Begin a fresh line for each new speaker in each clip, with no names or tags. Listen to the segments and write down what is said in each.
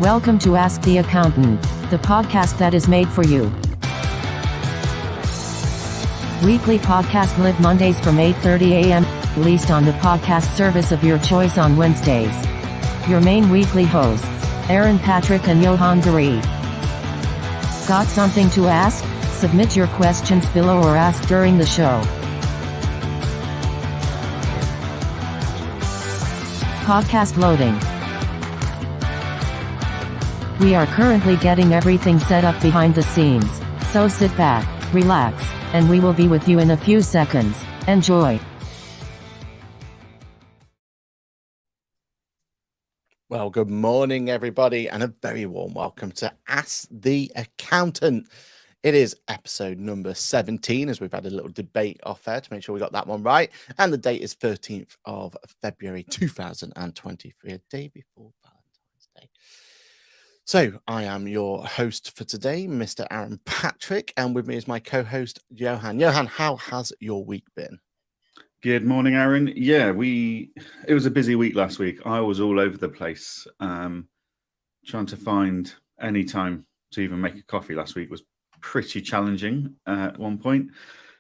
Welcome to Ask the Accountant, the podcast that is made for you. Weekly podcast live Mondays from 8:30 a.m., released on the podcast service of your choice on Wednesdays. Your main weekly hosts, Aaron, Patrick, and Johann. Got something to ask? Submit your questions below or ask during the show. Podcast loading. We are currently getting everything set up behind the scenes, so sit back, relax, and we will be with you in a few seconds. Enjoy.
Well, good morning, everybody, and a very warm welcome to Ask the Accountant. It is episode number 17, as we've had a little debate off air to make sure we got that one right. And the date is 13th of February 2023, a day before Valentine's Day. So I am your host for today, Mr. Aaron Patrick, and with me is my co-host, Johann. Johann, how has your week been?
Good morning, Aaron. Yeah, it was a busy week last week. I was all over the place. Trying to find any time to even make a coffee last week was pretty challenging at one point.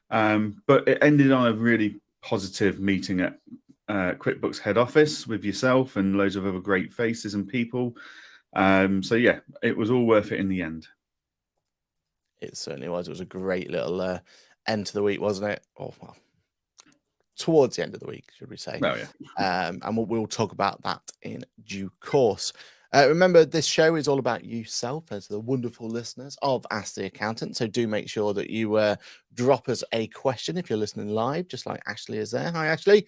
But it ended on a really positive meeting at QuickBooks head office with yourself and loads of other great faces and people. So yeah, it was all worth it in the end.
It certainly was. It was a great little end to the week, wasn't it? Oh, well, towards the end of the week, should we say?
Oh yeah.
And we'll talk about that in due course. Remember, this show is all about yourself as the wonderful listeners of Ask the Accountant. So do make sure that you drop us a question if you're listening live, just like Ashley is there. Hi, Ashley.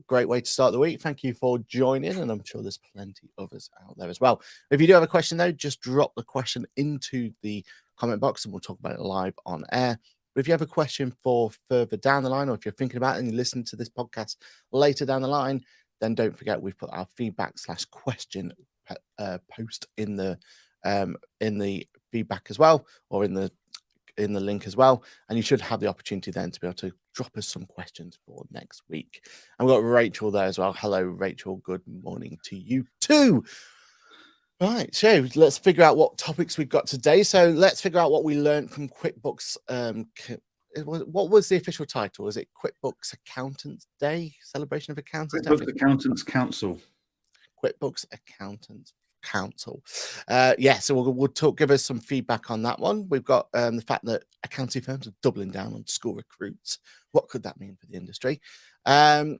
Great way to start the week. Thank you for joining, and I'm sure there's plenty of others out there as well. If you do have a question, though, just drop the question into the comment box and we'll talk about it live on air. But if you have a question for further down the line, or if you're thinking about it and you listen to this podcast later down the line, then don't forget we've put our feedback/question post in the feedback as well, or in the link as well, and you should have the opportunity then to be able to drop us some questions for next week. And we've got Rachel there as well. Hello, Rachel. Good morning to you too. Right, so let's figure out what topics we've got today. So let's figure out what we learned from QuickBooks. What was the official title? Is it QuickBooks Accountants Day? Celebration of Accountants?
QuickBooks Accountants Council.
QuickBooks Accountants Council. So we'll give us some feedback on that one. We've got the fact that accounting firms are doubling down on school recruits. What could that mean for the industry? And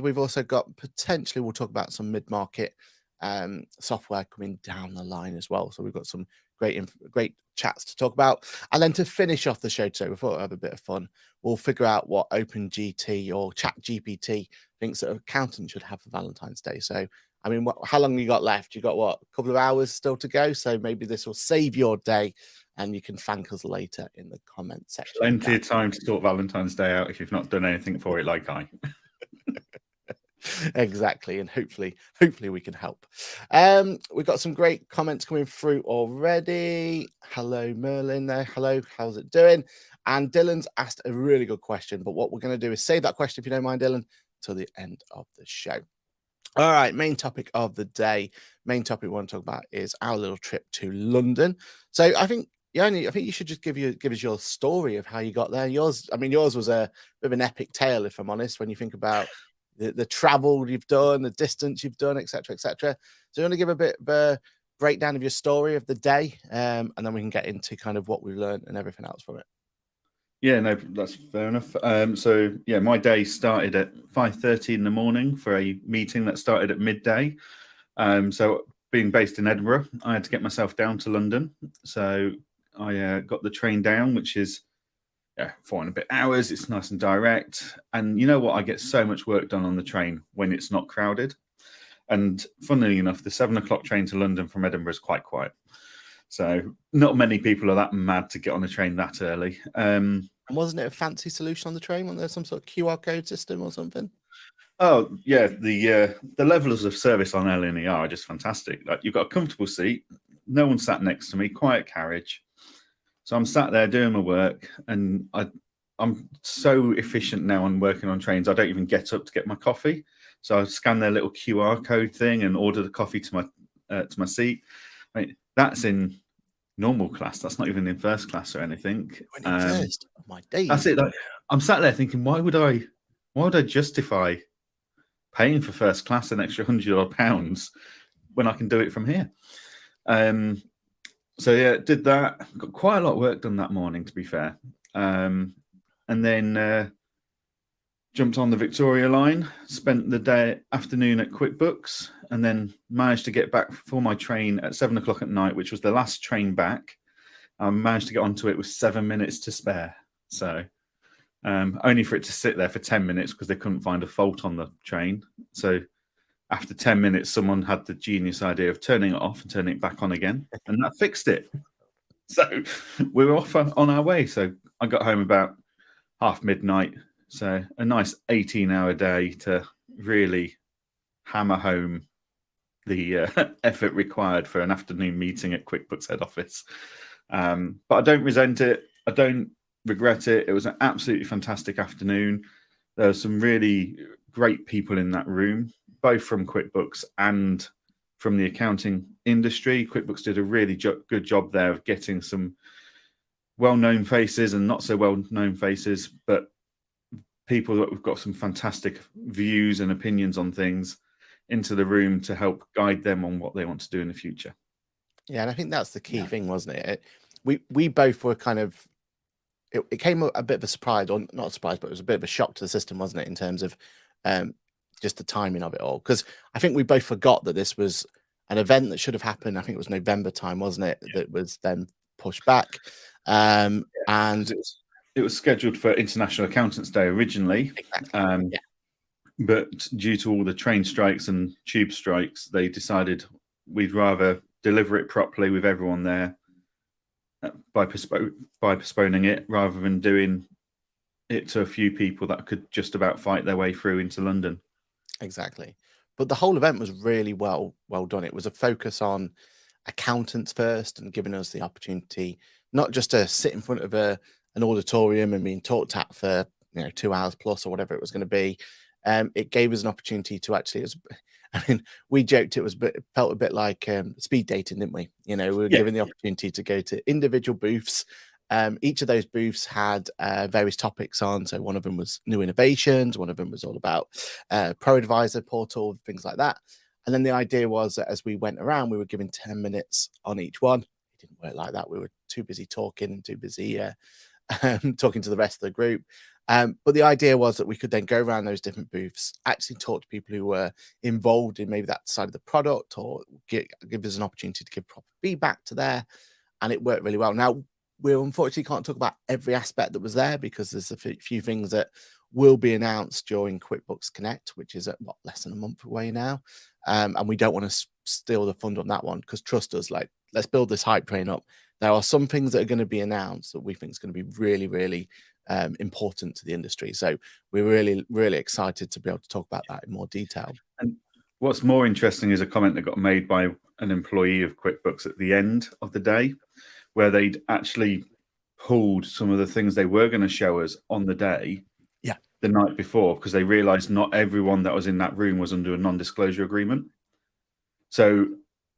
we've also got potentially, we'll talk about some mid-market software coming down the line as well. So we've got some great chats to talk about. And then to finish off the show today, we thought we'd have a bit of fun. We'll figure out what OpenGT or ChatGPT thinks that accountants should have for Valentine's Day. So I mean, how long you got left? You got what, a couple of hours still to go? So maybe this will save your day and you can thank us later in the comment section.
Plenty of time to sort Valentine's Day out if you've not done anything for it like I.
Exactly, and hopefully we can help. We've got some great comments coming through already. Hello, Merlin there. Hello, how's it doing? And Dylan's asked a really good question, but what we're going to do is save that question, if you don't mind, Dylan, till the end of the show. All right, main topic of the day. Main topic we want to talk about is our little trip to London. So I think you should just give us your story of how you got there. Yours was a bit of an epic tale, if I'm honest, when you think about the travel you've done, the distance you've done, etc., etc. So you want to give a bit of a breakdown of your story of the day, and then we can get into kind of what we've learned and everything else from it.
Yeah, no, that's fair enough. So yeah, my day started at 5:30 in the morning for a meeting that started at midday. So being based in Edinburgh, I had to get myself down to London. So I got the train down, which is 4 and a bit hours. It's nice and direct. And you know what? I get so much work done on the train when it's not crowded. And funnily enough, the 7 o'clock train to London from Edinburgh is quite quiet. So not many people are that mad to get on a train that early.
And wasn't it a fancy solution on the train? Wasn't there some sort of QR code system or something?
Oh, yeah. The levels of service on LNER are just fantastic. Like, you've got a comfortable seat. No one sat next to me. Quiet carriage. So I'm sat there doing my work, and I'm so efficient now on working on trains. I don't even get up to get my coffee. So I scan their little QR code thing and order the coffee to to my seat. I mean, that's in normal class. That's not even in first class or anything.
First, oh my days.
That's it. Like, I'm sat there thinking, why would I justify paying for first class an extra £100 when I can do it from here? So yeah, did that. Got quite a lot of work done that morning, to be fair. And then jumped on the Victoria line, spent the afternoon at QuickBooks, and then managed to get back for my train at 7 o'clock at night, which was the last train back. I managed to get onto it with 7 minutes to spare. So only for it to sit there for 10 minutes because they couldn't find a fault on the train. So after 10 minutes, someone had the genius idea of turning it off and turning it back on again, and that fixed it. So we were off on our way. So I got home about half midnight. So a nice 18-hour day to really hammer home the effort required for an afternoon meeting at QuickBooks head office. But I don't resent it. I don't regret it. It was an absolutely fantastic afternoon. There were some really great people in that room, both from QuickBooks and from the accounting industry. QuickBooks did a really good job there of getting some well-known faces and not so well-known faces, but people that have got some fantastic views and opinions on things into the room to help guide them on what they want to do in the future.
Yeah, and I think that's the key thing, wasn't it? We both were kind of, it came a bit of a surprise, or not a surprise, but it was a bit of a shock to the system, wasn't it, in terms of just the timing of it all? Because I think we both forgot that this was an event that should have happened. I think it was November time, wasn't it? Yeah. That was then pushed back. And
it was scheduled for International Accountants Day originally.
Exactly.
But due to all the train strikes and tube strikes, they decided we'd rather deliver it properly with everyone there by postponing it, rather than doing it to a few people that could just about fight their way through into London.
Exactly. But the whole event was really well done. It was a focus on accountants first and giving us the opportunity not just to sit in front of an auditorium and being talked at for 2 hours plus or whatever it was going to be. It gave us an opportunity to actually, I mean, we joked it felt a bit like speed dating, didn't we? We were given the opportunity to go to individual booths. Each of those booths had various topics on. So one of them was new innovations. One of them was all about Pro Advisor portal, things like that. And then the idea was that as we went around, we were given 10 minutes on each one. It didn't work like that. We were too busy talking, too busy talking to the rest of the group. But the idea was that we could then go around those different booths, actually talk to people who were involved in maybe that side of the product, or give us an opportunity to give proper feedback to there. And it worked really well. Now, we unfortunately can't talk about every aspect that was there because there's a few things that will be announced during QuickBooks Connect, which is less than a month away now. And we don't want to steal the fun on that one, because trust us, let's build this hype train up. There are some things that are going to be announced that we think is going to be really, really important to the industry. So we're really, really excited to be able to talk about that in more detail.
And what's more interesting is a comment that got made by an employee of QuickBooks at the end of the day, where they'd actually pulled some of the things they were going to show us on the day, the night before, because they realized not everyone that was in that room was under a non-disclosure agreement. So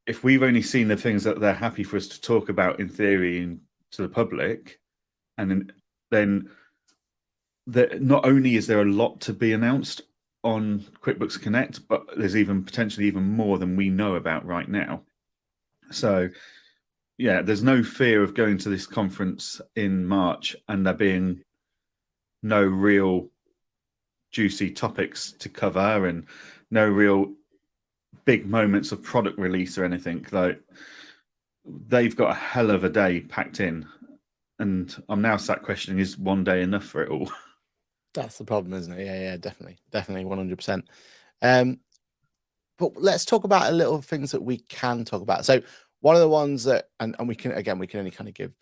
if we've only seen the things that they're happy for us to talk about in theory and to the public, and then not only is there a lot to be announced on QuickBooks Connect, but there's potentially even more than we know about right now. So yeah, there's no fear of going to this conference in March and there being no real juicy topics to cover and no real big moments of product release or anything. Like, they've got a hell of a day packed in, and I'm now sat questioning, is one day enough for it all?
That's the problem, isn't it? Yeah, definitely 100%. But let's talk about a little things that we can talk about. So one of the ones that, and we can only kind of give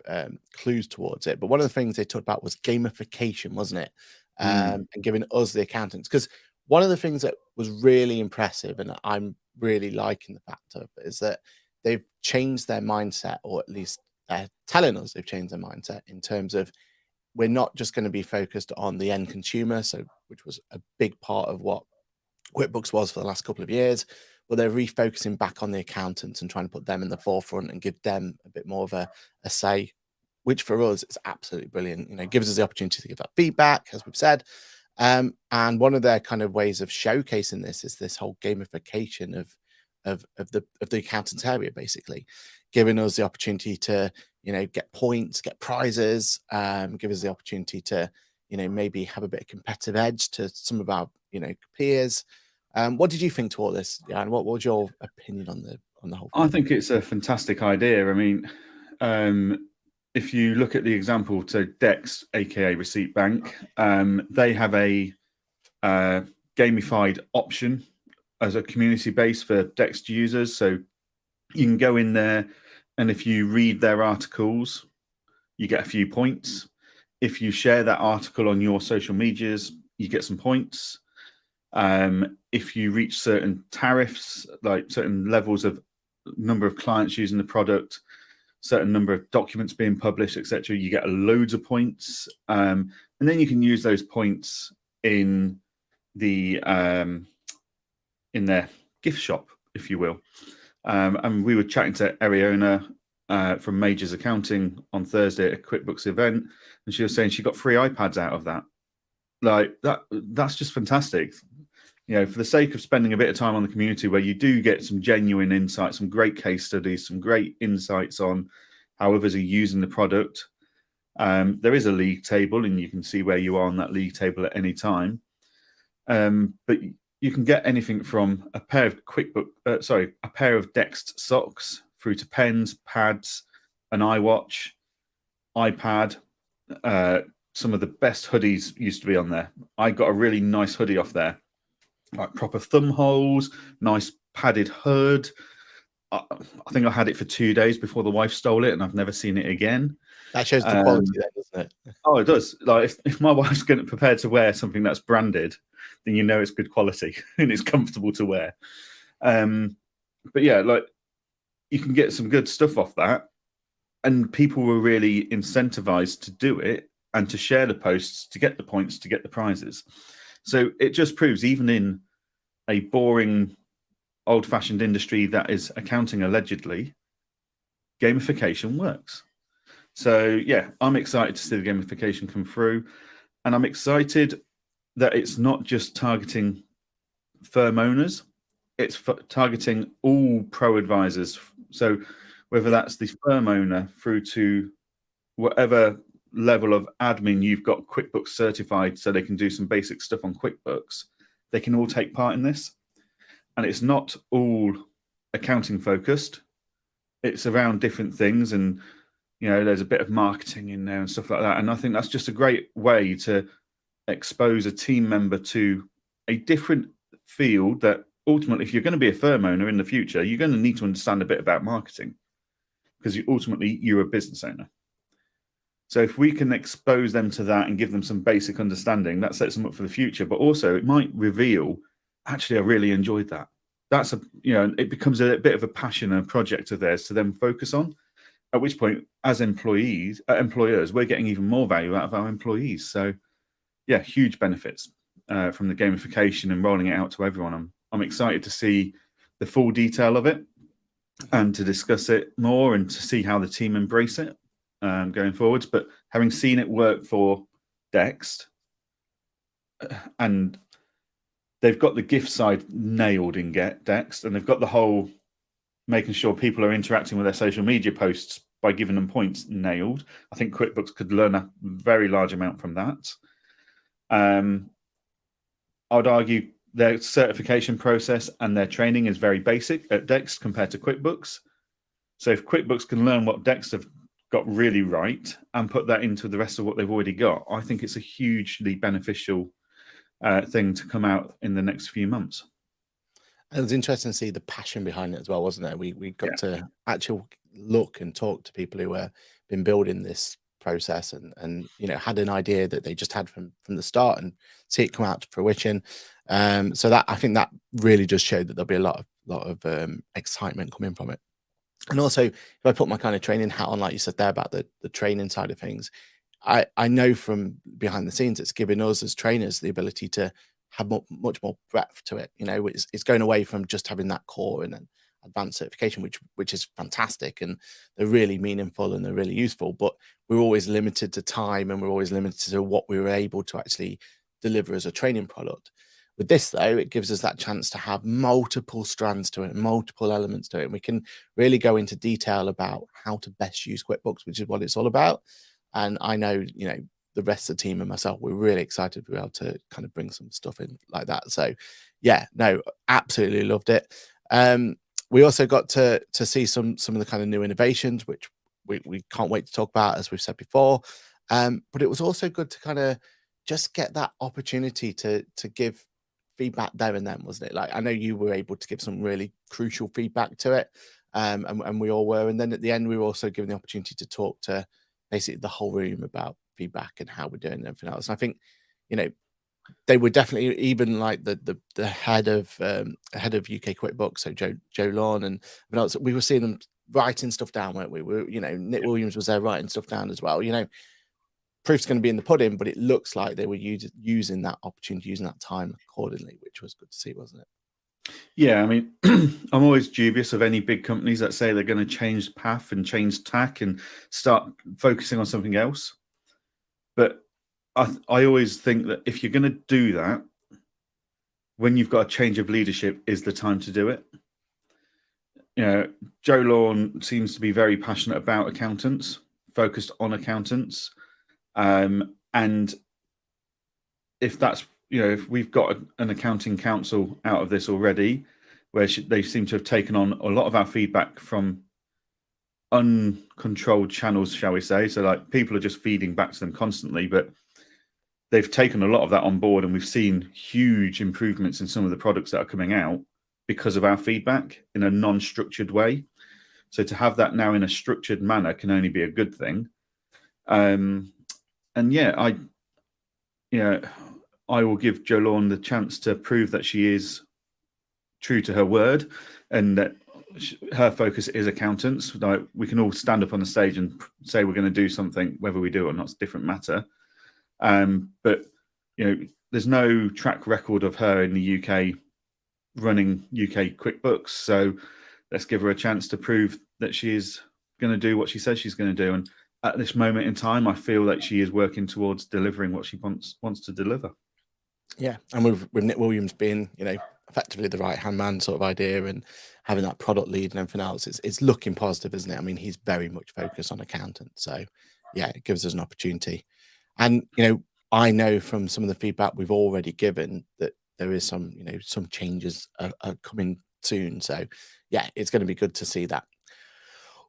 clues towards it, but one of the things they talked about was gamification, wasn't it? And giving us, the accountants, because one of the things that was really impressive, and I'm really liking the fact of, is that they've changed their mindset, or at least they're telling us they've changed their mindset in terms of, we're not just going to be focused on the end consumer, which was a big part of what QuickBooks was for the last couple of years, but they're refocusing back on the accountants and trying to put them in the forefront and give them a bit more of a say, which for us is absolutely brilliant. It gives us the opportunity to give that feedback, as we've said. And one of their kind of ways of showcasing this is this whole gamification of the accountants area, basically giving us the opportunity to get points, get prizes, give us the opportunity to maybe have a bit of competitive edge to some of our peers. What did you think to all this, Jan? What was your opinion on the whole thing?
I think it's a fantastic idea. I mean, if you look at the example to Dex, aka Receipt Bank, they have a gamified option as a community base for Dex users. So you can go in there, and if you read their articles, you get a few points. If you share that article on your social medias, you get some points. If you reach certain tariffs, like certain levels of number of clients using the product, certain number of documents being published, etc., you get loads of points. And then you can use those points in the in their gift shop, if you will. And we were chatting to Ariana from Majors Accounting on Thursday at a QuickBooks event, and she was saying she got 3 iPads out of that. Like that's just fantastic. For the sake of spending a bit of time on the community where you do get some genuine insights, some great case studies, some great insights on how others are using the product. There is a league table, and you can see where you are on that league table at any time. But you can get anything from a pair of a pair of Dext socks through to pens, pads, an iWatch, iPad. Some of the best hoodies used to be on there. I got a really nice hoodie off there, like proper thumb holes, nice padded hood. I think I had it for 2 days before the wife stole it, and I've never seen it again.
That shows the quality there, doesn't it?
Oh, it does. Like if my wife's prepared to wear something that's branded, then it's good quality and it's comfortable to wear. But yeah, like you can get some good stuff off that, and people were really incentivized to do it and to share the posts to get the points, to get the prizes. So it just proves, even in a boring, old-fashioned industry that is accounting allegedly, gamification works. So yeah, I'm excited to see the gamification come through, and I'm excited that it's not just targeting firm owners, it's targeting all pro advisors. So whether that's the firm owner through to whatever level of admin you've got QuickBooks certified so they can do some basic stuff on QuickBooks, they can all take part in this. And it's not all accounting focused. It's around different things, and there's a bit of marketing in there and stuff like that. And I think that's just a great way to expose a team member to a different field that ultimately, if you're going to be a firm owner in the future, you're going to need to understand a bit about marketing, because you're a business owner. So if we can expose them to that and give them some basic understanding, that sets them up for the future. But also it might reveal, actually, I really enjoyed that. That's it becomes a bit of a passion and a project of theirs to then focus on. At which point, as employers, we're getting even more value out of our employees. So yeah, huge benefits from the gamification and rolling it out to everyone. I'm excited to see the full detail of it and to discuss it more and to see how the team embrace it going forwards. But having seen it work for Dext, and they've got the gift side nailed in Dext, and they've got the whole making sure people are interacting with their social media posts by giving them points nailed. I think QuickBooks could learn a very large amount from that. I would argue their certification process and their training is very basic at Dext compared to QuickBooks. So if QuickBooks can learn what Dext have got really right and put that into the rest of what they've already got, I think it's a hugely beneficial thing to come out in the next few months.
And it was interesting to see the passion behind it as well, wasn't there? We got to actually look and talk to people who have been building this process and had an idea that they just had from the start, and see it come out to fruition. So that, I think that really just showed that there'll be a lot of excitement coming from it. And also, if I put my kind of training hat on, like you said there about the training side of things, I know from behind the scenes, it's giving us as trainers the ability to have much more breadth to it. You know, it's going away from just having that core and then advanced certification, which is fantastic, and they're really meaningful and they're really useful. But we're always limited to time, and we're always limited to what we were able to actually deliver as a training product. With this, though, it gives us that chance to have multiple strands to it, multiple elements to it, and we can really go into detail about how to best use QuickBooks, which is what it's all about. And I know, you know, the rest of the team and myself, we're really excited to be able to kind of bring some stuff in like that. So yeah, no, absolutely loved it. We also got to see some of the kind of new innovations, which we can't wait to talk about, as we've said before. But it was also good to kind of just get that opportunity to give feedback there and then, wasn't it? Like, I know you were able to give some really crucial feedback to it, and we all were. And then at the end, we were also given the opportunity to talk to basically the whole room about feedback and how we're doing and everything else. And I think, you know, they were definitely, even like the head of UK QuickBooks, so Joe Lawn and everyone else, we were seeing them writing stuff down, weren't we? You know, Nick Williams was there writing stuff down as well. You know, proof's going to be in the pudding, but it looks like they were using that opportunity, using that time accordingly, which was good to see, wasn't it?
Yeah, I mean, I'm always dubious of any big companies that say they're going to change path and change tack and start focusing on something else. But I always think that if you're going to do that, when you've got a change of leadership is the time to do it. You know, Joe Lawn seems to be very passionate about accountants, focused on accountants. And if that's, you know, if we've got an accounting council out of this already, where they seem to have taken on a lot of our feedback from uncontrolled channels, shall we say. So like people are just feeding back to them constantly, but they've taken a lot of that on board, and we've seen huge improvements in some of the products that are coming out because of our feedback in a non-structured way. So to have that now in a structured manner can only be a good thing. And yeah, I will give Jo Lawn the chance to prove that she is true to her word and that her focus is accountants. Like, we can all stand up on the stage and say we're going to do something, whether we do or not, it's a different matter. But you know, there's no track record of her in the UK running UK QuickBooks, so let's give her a chance to prove that she is going to do what she says she's going to do. And at this moment in time, I feel like she is working towards delivering what she wants to deliver.
Yeah, and with Nick Williams being, you know, effectively the right-hand man sort of idea, and having that product lead and everything else, it's looking positive, isn't it? I mean, he's very much focused on accountants, so yeah, it gives us an opportunity. And you know, I know from some of the feedback we've already given that there is some, you know, some changes are coming soon. So yeah, it's going to be good to see that.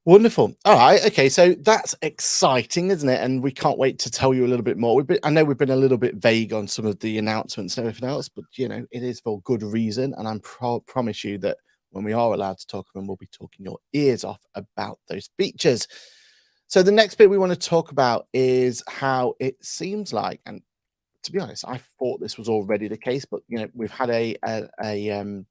Wonderful. All right. Okay. So that's exciting, isn't it? And we can't wait to tell you a little bit more. I know we've been a little bit vague on some of the announcements and everything else, but you know, it is for good reason. And I promise you that when we are allowed to talk about them, we'll be talking your ears off about those features. So the next bit we want to talk about is how it seems like, and to be honest, I thought this was already the case, but you know, we've had an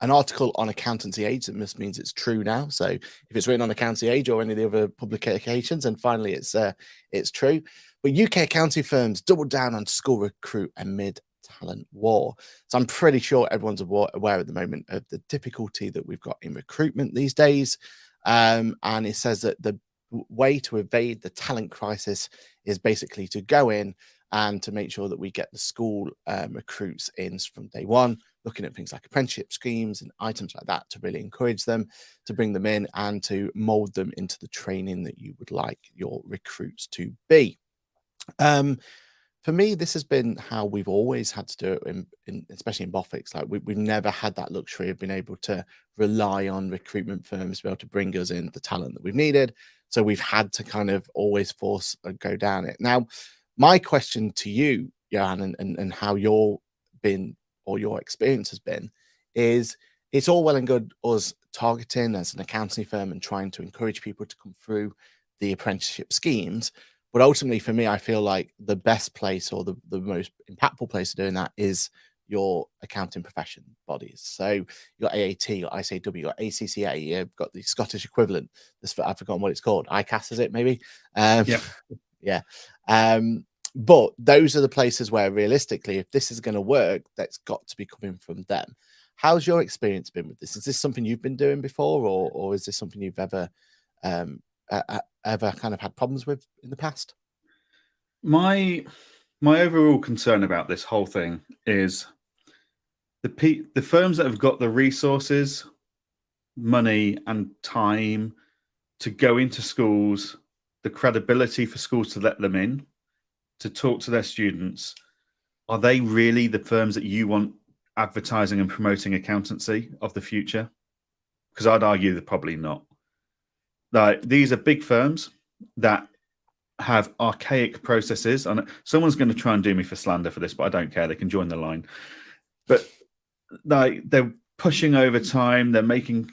article on Accountancy Age. That must means it's true now. So if it's written on Accountancy Age or any of the other publications, and finally it's true. But UK accounting firms doubled down on school recruit amid talent war. So I'm pretty sure everyone's aware at the moment of the difficulty that we've got in recruitment these days. And it says that the way to evade the talent crisis is basically to go in and to make sure that we get the school recruits in from day one, looking at things like apprenticeship schemes and items like that to really encourage them, to bring them in and to mold them into the training that you would like your recruits to be. For me, this has been how we've always had to do it, especially in Bofix. Like we've never had that luxury of being able to rely on recruitment firms to be able to bring us in the talent that we've needed. So we've had to kind of always force and go down it. Now, my question to you, Johann, and how your experience has been, is it's all well and good us targeting as an accounting firm and trying to encourage people to come through the apprenticeship schemes. But ultimately, for me, I feel like the best place or the most impactful place of doing that is your accounting profession bodies. So you got AAT, you got ICAW, you got ACCA, you've got the Scottish equivalent. I've forgotten what it's called. ICAS, is it maybe?
Yeah.
Yeah. But those are the places where realistically, if this is going to work, that's got to be coming from them. How's your experience been with this? Is this something you've been doing before, or is this something you've ever ever kind of had problems with in the past?
My overall concern about this whole thing is the firms that have got the resources, money, and time to go into schools, the credibility for schools to let them in, to talk to their students, are they really the firms that you want advertising and promoting accountancy of the future? Because I'd argue they're probably not. Like, these are big firms that have archaic processes, and someone's going to try and do me for slander for this, but I don't care. They can join the line. But like, they're pushing overtime. They're making,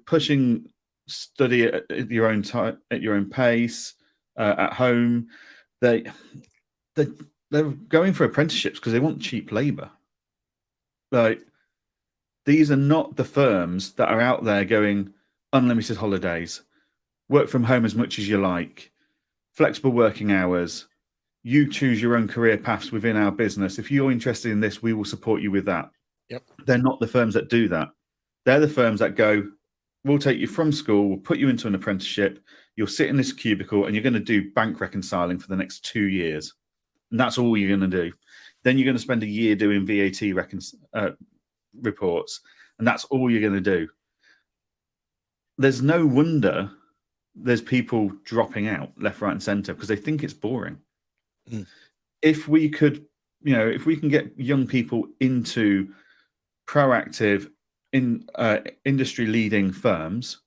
pushing study at your own time, at your own pace, at home. They're going for apprenticeships because they want cheap labor. Like, these are not the firms that are out there going unlimited holidays, work from home as much as you like, flexible working hours. You choose your own career paths within our business. If you're interested in this, we will support you with that.
Yep.
They're not the firms that do that. They're the firms that go, we'll take you from school, we'll put you into an apprenticeship, you'll sit in this cubicle and you're going to do bank reconciling for the next 2 years. And that's all you're going to do. Then you're going to spend a year doing VAT reports, and that's all you're going to do. There's no wonder there's people dropping out left, right, and centre because they think it's boring.
Mm.
If we could, if we can get young people into proactive, industry-leading firms,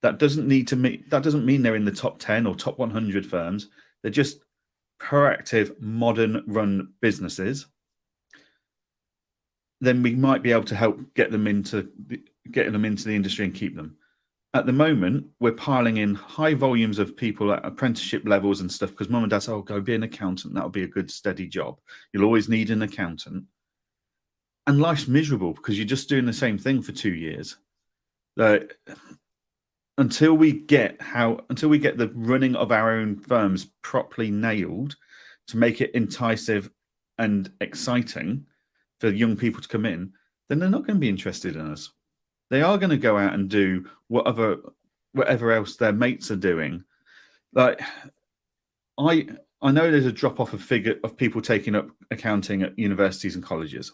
that doesn't mean they're in the top 10 or top 100 firms. They're just proactive, modern-run businesses. Then we might be able to help getting them into the industry and keep them. At the moment, we're piling in high volumes of people at apprenticeship levels and stuff because mum and dad say, "Oh, go be an accountant. That'll be a good, steady job. You'll always need an accountant." And life's miserable because you're just doing the same thing for 2 years. Until we get the running of our own firms properly nailed to make it enticing and exciting for young people to come in, then they're not going to be interested in us. They are going to go out and do whatever else their mates are doing. Like, I know there's a drop off of people taking up accounting at universities and colleges.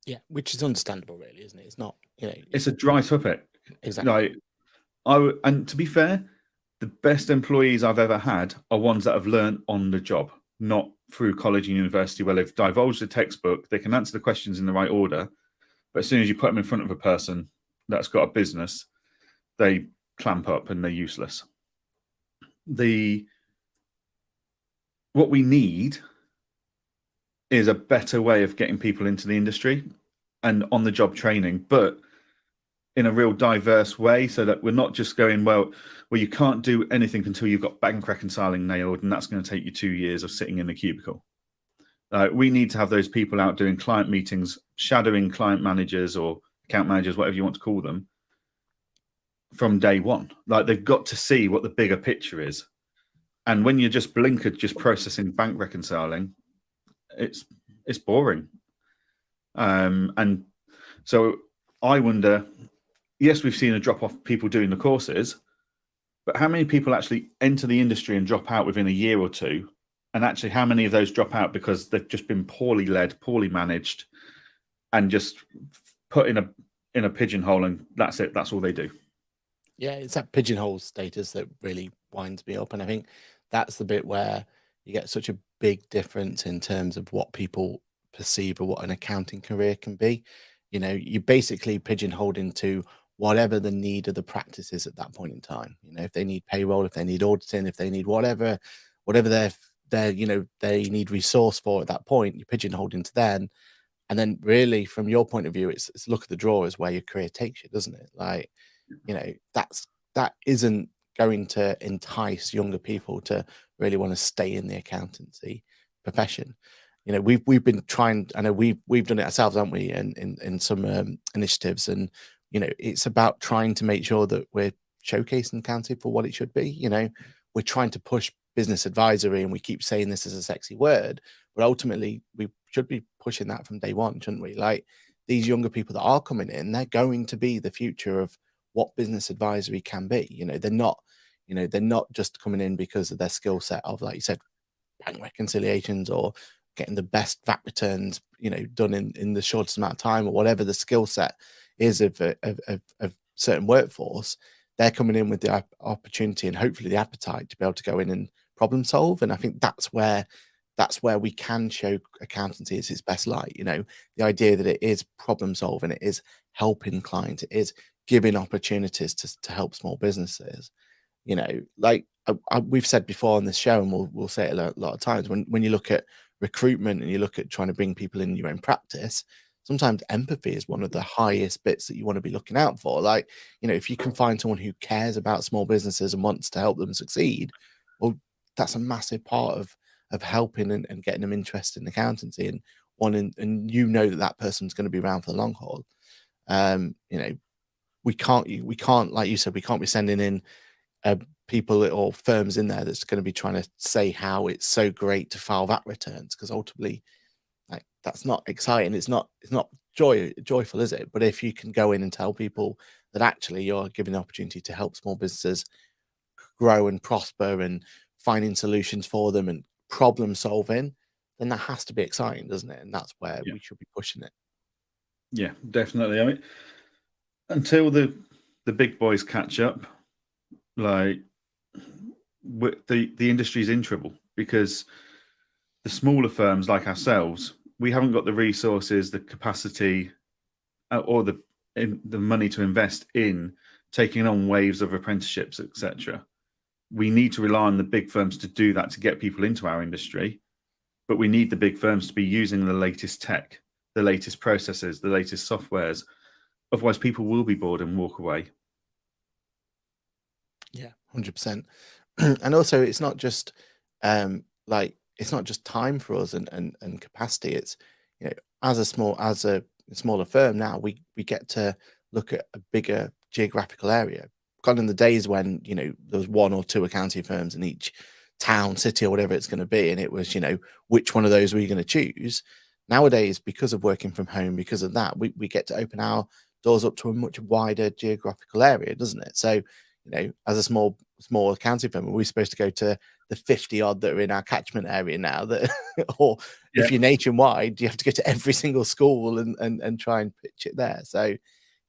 Yeah, which is understandable, really, isn't it? It's not,
it's a dry topic.
Exactly.
And to be fair, the best employees I've ever had are ones that have learned on the job, not through college and university, where they've divulged the textbook, they can answer the questions in the right order, but as soon as you put them in front of a person that's got a business, they clamp up and they're useless. What we need is a better way of getting people into the industry and on-the-job training, but in a real diverse way, so that we're not just going, well, you can't do anything until you've got bank reconciling nailed, and that's going to take you 2 years of sitting in a cubicle. We need to have those people out doing client meetings, shadowing client managers or account managers, whatever you want to call them, from day one. Like, they've got to see what the bigger picture is. And when you're just blinkered, just processing bank reconciling, it's boring. And so I wonder, yes, we've seen a drop off people doing the courses, but how many people actually enter the industry and drop out within a year or two? And actually, how many of those drop out because they've just been poorly led, poorly managed, and just put in a pigeonhole, and that's it. That's all they do.
Yeah, it's that pigeonhole status that really winds me up. And I think that's the bit where you get such a big difference in terms of what people perceive of what an accounting career can be. You basically pigeonholed into whatever the need of the practice is at that point in time. If they need payroll, if they need auditing, if they need whatever they need resource for at that point, you're pigeonholed into then. And then really, from your point of view, it's look at the draw is where your career takes you, doesn't it? Like, that isn't going to entice younger people to really want to stay in the accountancy profession. We've been trying. I know we've done it ourselves, haven't we? In some initiatives, and it's about trying to make sure that we're showcasing accounting for what it should be. We're trying to push business advisory, and we keep saying this as a sexy word, but ultimately we should be pushing that from day one, shouldn't we? Like, these younger people that are coming in, they're going to be the future of what business advisory can be. They're not just coming in because of their skill set of, like you said, bank reconciliations or getting the best VAT returns, done in the shortest amount of time, or whatever the skill set is of certain workforce. They're coming in with the opportunity and hopefully the appetite to be able to go in and problem solve. And I think that's where we can show accountancy as its best light. The idea that it is problem solving, it is helping clients, it is giving opportunities to help small businesses. Like we've said before on this show, and we'll say it a lot of times, when you look at recruitment and you look at trying to bring people in your own practice, sometimes empathy is one of the highest bits that you want to be looking out for. Like, if you can find someone who cares about small businesses and wants to help them succeed, well, that's a massive part of helping and getting them interested in accountancy and wanting, and that person's going to be around for the long haul. We can't, like you said, we can't be sending in people or firms in there that's going to be trying to say how it's so great to file VAT returns, because ultimately, like, that's not exciting. It's not joyful, is it? But if you can go in and tell people that actually you're giving the opportunity to help small businesses grow and prosper and finding solutions for them and problem solving, then that has to be exciting, doesn't it? And that's where we should be pushing it.
Yeah, definitely. I mean, until the big boys catch up, like, the industry's in trouble, because the smaller firms like ourselves, we haven't got the resources, the capacity, or the money to invest in taking on waves of apprenticeships, etc. We need to rely on the big firms to do that, to get people into our industry. But we need the big firms to be using the latest tech, the latest processes, the latest softwares. Otherwise, people will be bored and walk away.
Yeah, 100%. And also, it's not just it's not just time for us and capacity. It's, as a smaller firm now, we get to look at a bigger geographical area. Gone in the days when there was one or two accounting firms in each town, city, or whatever it's going to be, and it was which one of those were you going to choose. Nowadays, because of working from home, because of that, we get to open our doors up to a much wider geographical area, doesn't it? So, as a small accounting firm, we're supposed to go to the 50 odd that are in our catchment area now, that or if you're nationwide, you have to go to every single school and try and pitch it there. So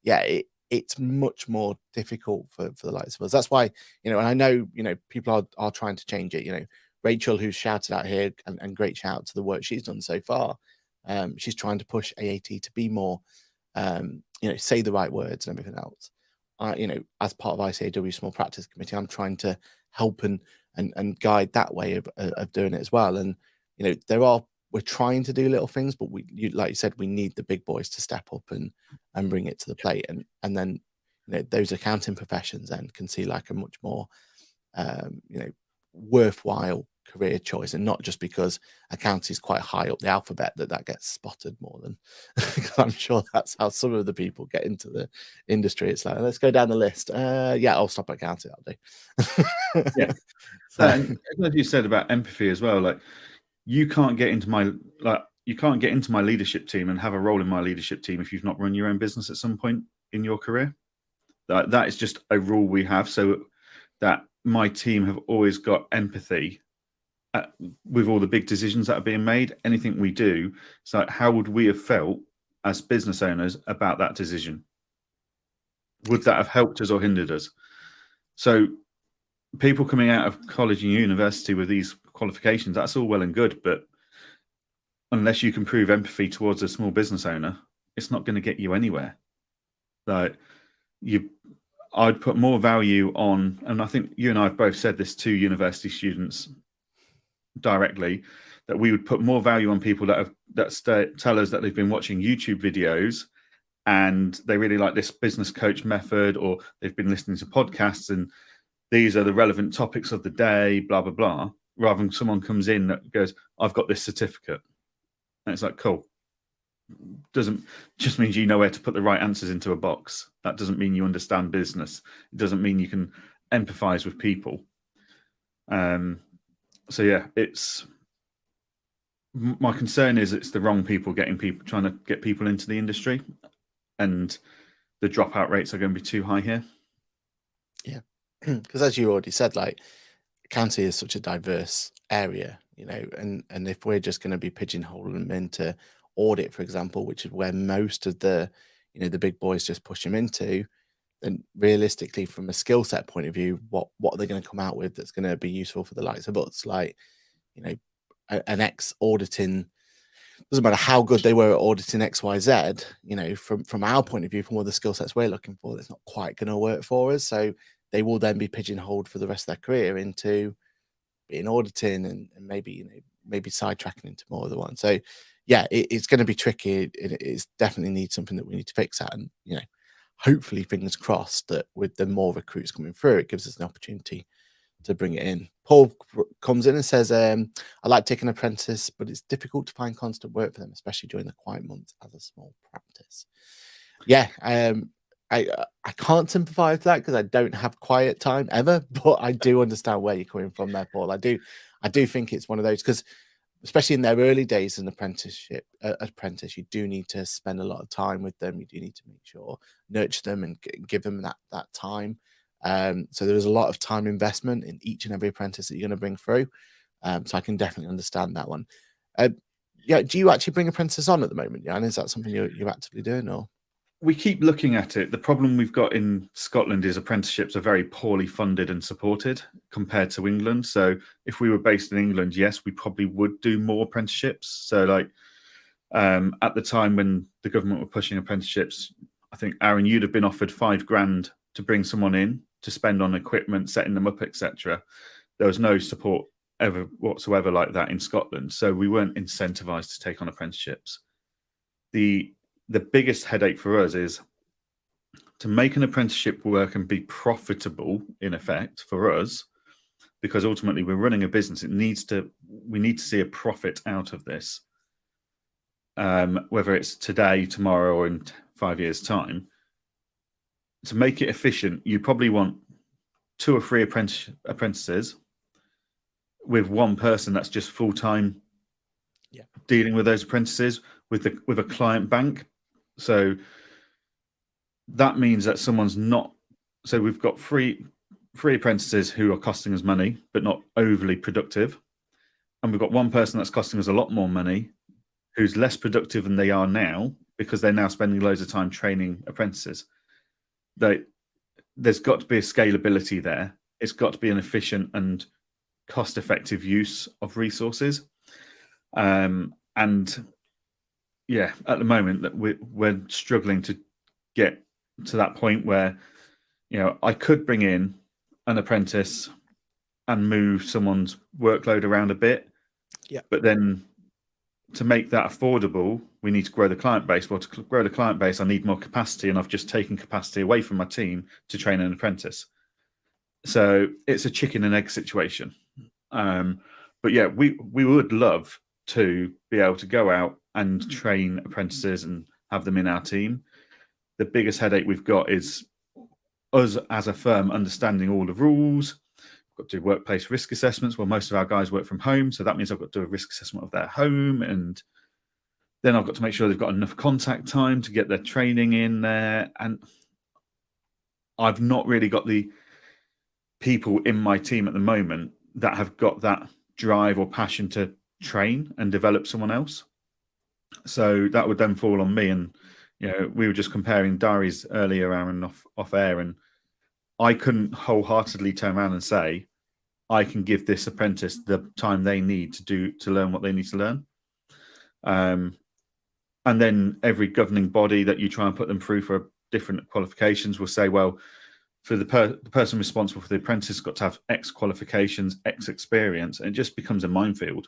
yeah, it's much more difficult for the likes of us. That's why, and I know, people are trying to change it. Rachel, who's shouted out here, and great shout out to the work she's done so far. She's trying to push AAT to be more, say the right words and everything else. As part of ICAW Small Practice Committee, I'm trying to help and guide that way of doing it as well. And we're trying to do little things, but like you said, we need the big boys to step up and bring it to the plate, and then those accounting professions then can see like a much more worthwhile career choice, and not just because accounting is quite high up the alphabet that gets spotted more than because I'm sure that's how some of the people get into the industry. It's like, let's go down the list. I'll stop at accounting, I'll do.
Yeah. So, and as you said about empathy as well, like, you can't get into my leadership team and have a role in my leadership team if you've not run your own business at some point in your career. That is just a rule we have, so that my team have always got empathy with all the big decisions that are being made. Anything we do, it's like, how would we have felt as business owners about that decision? Would that have helped us or hindered us? So people coming out of college and university with these qualifications, that's all well and good, but unless you can prove empathy towards a small business owner, it's not going to get you anywhere. Like, I'd put more value on, and I think you and I have both said this to university students directly, that we would put more value on people that tell us that they've been watching YouTube videos and they really like this business coach method, or they've been listening to podcasts and these are the relevant topics of the day, blah, blah, blah, rather than someone comes in that goes, I've got this certificate. And it's like, cool. Doesn't just means you know where to put the right answers into a box. That doesn't mean you understand business. It doesn't mean you can empathize with people. So yeah, my concern is it's the wrong people trying to get people into the industry, and the dropout rates are going to be too high here.
Yeah, because as you already said, like county is such a diverse area, and if we're just going to be pigeonholing them into audit, for example, which is where most of the the big boys just push them into, then realistically, from a skill set point of view, what are they going to come out with that's going to be useful for the likes of us? Like, an ex auditing, doesn't matter how good they were at auditing XYZ, from our point of view, from what the skill sets we're looking for, that's not quite going to work for us. So they will then be pigeonholed for the rest of their career into being auditing and maybe, maybe sidetracking into more of the one. So yeah, it's going to be tricky. It's definitely needs something that we need to fix at. And, hopefully, fingers crossed that with the more recruits coming through, it gives us an opportunity to bring it in. Paul comes in and says, I like taking an apprentice, but it's difficult to find constant work for them, especially during the quiet months as a small practice. Yeah, I can't sympathize with that because I don't have quiet time ever, but I do understand where you're coming from there, Paul. I do think it's one of those, because especially in their early days as an apprentice, you do need to spend a lot of time with them. You do need to make sure, nurture them and give them that time. So there is a lot of time investment in each and every apprentice that you're going to bring through. So I can definitely understand that one. Yeah, do you actually bring apprentices on at the moment, Jan? Is that something you're actively doing, or?
We keep looking at it. The problem we've got in Scotland is apprenticeships are very poorly funded and supported compared to England. So if we were based in England, yes, we probably would do more apprenticeships. So like at the time when the government were pushing apprenticeships, I think, Aaron, you'd have been offered $5,000 to bring someone in to spend on equipment, setting them up, etc. There was no support ever whatsoever like that in Scotland. So we weren't incentivized to take on apprenticeships. The biggest headache for us is to make an apprenticeship work and be profitable, in effect, for us, because ultimately we're running a business. We need to see a profit out of this, whether it's today, tomorrow, or in 5 years' time. To make it efficient, you probably want 2 or 3 apprentices with one person that's just full-time dealing with those apprentices with a client bank. So that means that someone's not. So we've got three apprentices who are costing us money but not overly productive, and we've got one person that's costing us a lot more money who's less productive than they are now because they're now spending loads of time training apprentices. There's got to be a scalability there. It's got to be an efficient and cost-effective use of resources. And yeah, at the moment that we're struggling to get to that point where, I could bring in an apprentice and move someone's workload around a bit.
Yeah.
But then to make that affordable, we need to grow the client base. Well, to grow the client base, I need more capacity, and I've just taken capacity away from my team to train an apprentice. So it's a chicken and egg situation. But yeah, we would love to be able to go out and train apprentices and have them in our team. The biggest headache we've got is us as a firm understanding all the rules. We've got to do workplace risk assessments. Well, most of our guys work from home, so that means I've got to do a risk assessment of their home, and then I've got to make sure they've got enough contact time to get their training in there. And I've not really got the people in my team at the moment that have got that drive or passion to train and develop someone else. So that would then fall on me. And we were just comparing diaries earlier, Aaron, off air, and I couldn't wholeheartedly turn around and say I can give this apprentice the time they need to learn what they need to learn. And then every governing body that you try and put them through for different qualifications will say, well, for the person responsible for the apprentice has got to have X qualifications, X experience, and it just becomes a minefield.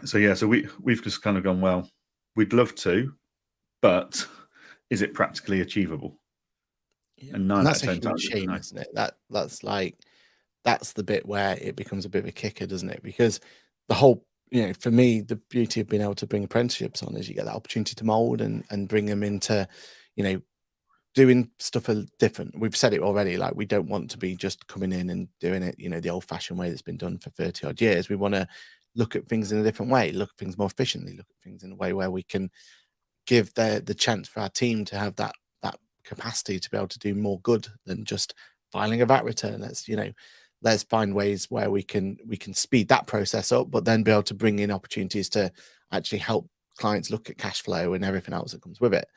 So we've just kind of gone, well, we'd love to, but is it practically achievable?
Yeah. And that's a huge shame, isn't it? That's the bit where it becomes a bit of a kicker, doesn't it? Because the whole, for me, the beauty of being able to bring apprenticeships on is you get that opportunity to mold and bring them into, doing stuff different. We've said it already, like we don't want to be just coming in and doing it, the old-fashioned way that's been done for 30 odd years. We want to look at things in a different way, look at things more efficiently, look at things in a way where we can give the chance for our team to have that capacity to be able to do more good than just filing a VAT return. Let's find ways where we can speed that process up, but then be able to bring in opportunities to actually help clients look at cash flow and everything else that comes with it.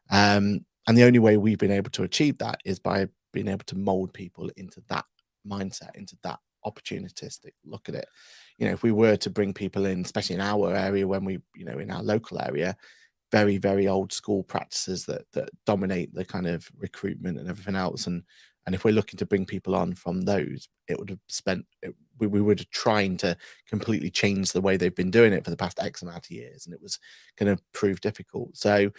And the only way we've been able to achieve that is by being able to mold people into that mindset, into that opportunistic look at it. If we were to bring people in, especially in our area, when we, in our local area, very, very old school practices that dominate the kind of recruitment and everything else. And if we're looking to bring people on from those, it would have we would have trying to completely change the way they've been doing it for the past X amount of years, and it was going to prove difficult. So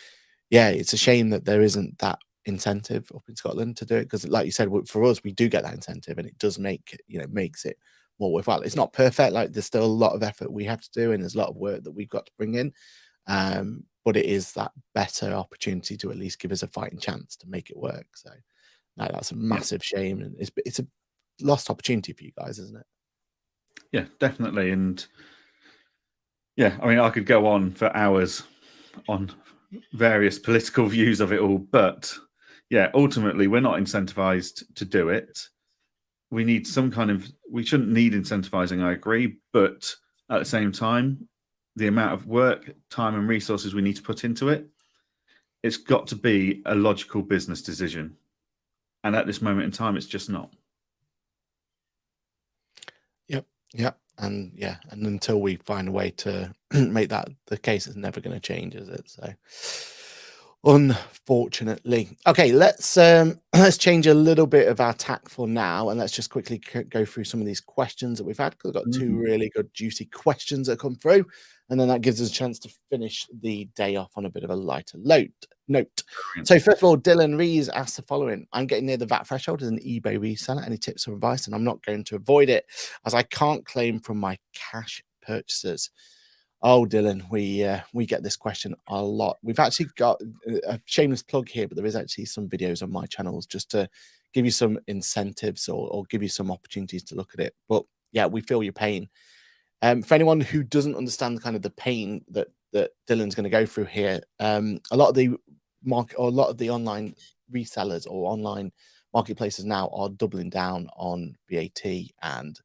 yeah, it's a shame that there isn't that incentive up in Scotland to do it, because like you said, for us, we do get that incentive, and it does makes it more worthwhile. It's not perfect, like there's still a lot of effort we have to do, and there's a lot of work that we've got to bring in, but it is that better opportunity to at least give us a fighting chance to make it work. So no, that's a massive shame, and it's a lost opportunity for you guys, isn't it?
Yeah, definitely. And yeah, I mean, I could go on for hours on various political views of it all, but yeah, ultimately we're not incentivized to do it. We need we shouldn't need incentivizing, I agree, but at the same time, the amount of work, time and resources we need to put into it, it's got to be a logical business decision. And at this moment in time, it's just not.
Yep. And until we find a way to make that the case, it's never going to change, is it? So unfortunately. Okay, let's change a little bit of our tack for now, and let's just quickly go through some of these questions that we've had. We've got two really good juicy questions that come through, and then that gives us a chance to finish the day off on a bit of a lighter note. So first of all, Dylan Rees asked the following: I'm getting near the VAT threshold as an eBay reseller. Any tips or advice? And I'm not going to avoid it, as I can't claim from my cash purchases. Oh, Dylan, we get this question a lot. We've actually got a shameless plug here, but there is actually some videos on my channels just to give you some incentives or give you some opportunities to look at it. But yeah, we feel your pain. For anyone who doesn't understand kind of the pain that Dylan's going to go through here, a lot of the online resellers or online marketplaces now are doubling down on VAT and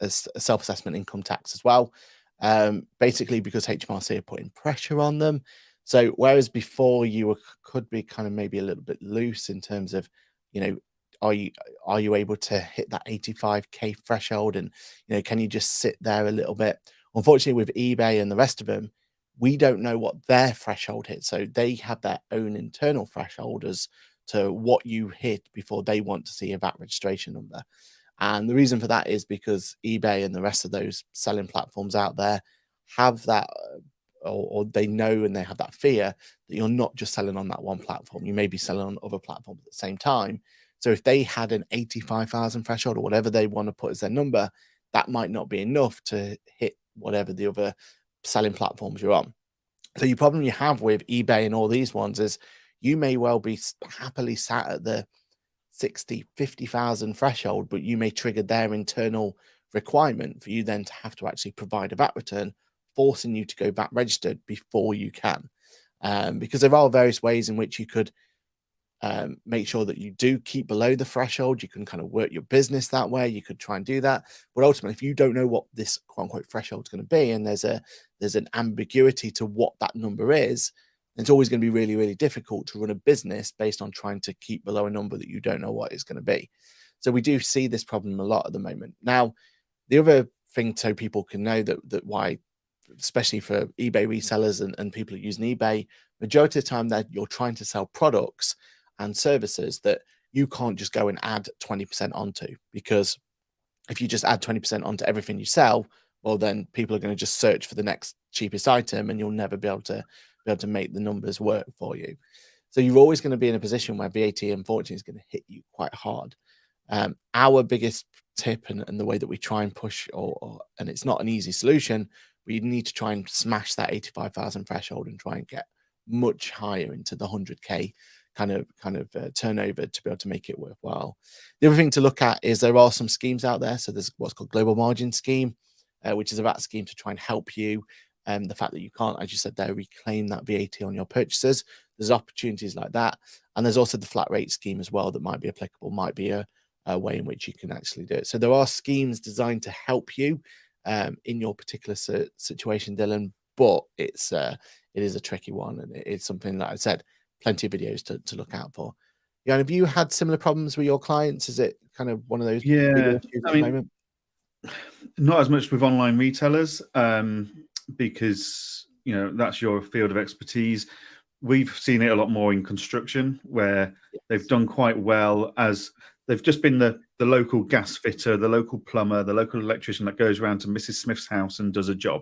a self-assessment income tax as well, basically because HMRC are putting pressure on them. So whereas before you could be kind of maybe a little bit loose in terms of, are you able to hit that 85k threshold, and can you just sit there a little bit? Unfortunately, with eBay and the rest of them, we don't know what their threshold hits, so they have their own internal threshold as to what you hit before they want to see a VAT registration number. And the reason for that is because eBay and the rest of those selling platforms out there have that, or they know and they have that fear that you're not just selling on that one platform. You may be selling on other platforms at the same time. So if they had an 85,000 threshold or whatever they want to put as their number, that might not be enough to hit whatever the other selling platforms you're on. So your problem you have with eBay and all these ones is you may well be happily sat at the 60, 50,000 threshold, but you may trigger their internal requirement for you then to have to actually provide a VAT return, forcing you to go VAT registered before you can. Because there are various ways in which you could make sure that you do keep below the threshold. You can kind of work your business that way. You could try and do that. But ultimately, if you don't know what this quote unquote threshold is going to be, and there's an ambiguity to what that number is, it's always going to be really, really difficult to run a business based on trying to keep below a number that you don't know what it's going to be. So we do see this problem a lot at the moment. Now, the other thing, so people can know that why, especially for eBay resellers and people who use eBay, majority of the time that you're trying to sell products and services that you can't just go and add 20% onto, because if you just add 20% onto everything you sell, well, then people are going to just search for the next cheapest item, and you'll never be able to make the numbers work for you. So you're always going to be in a position where VAT, unfortunately, is going to hit you quite hard. Our biggest tip and the way that we try and push, and it's not an easy solution, but you need to try and smash that 85,000 threshold and try and get much higher into the 100K kind of turnover to be able to make it worthwhile. The other thing to look at is there are some schemes out there. So there's what's called global margin scheme, which is a VAT scheme to try and help you. The fact that you can't, as you said there, reclaim that VAT on your purchases. There's opportunities like that. And there's also the flat rate scheme as well that might be applicable, might be a way in which you can actually do it. So there are schemes designed to help you in your particular situation, Dylan, but it is a tricky one, and it's something that I said, plenty of videos to look out for. Yeah, have you had similar problems with your clients? Is it kind of one of those bigger issues at the moment?
Not as much with online retailers, because that's your field of expertise. We've seen it a lot more in construction, where they've done quite well, as they've just been the local gas fitter, the local plumber, the local electrician that goes around to Mrs. Smith's house and does a job.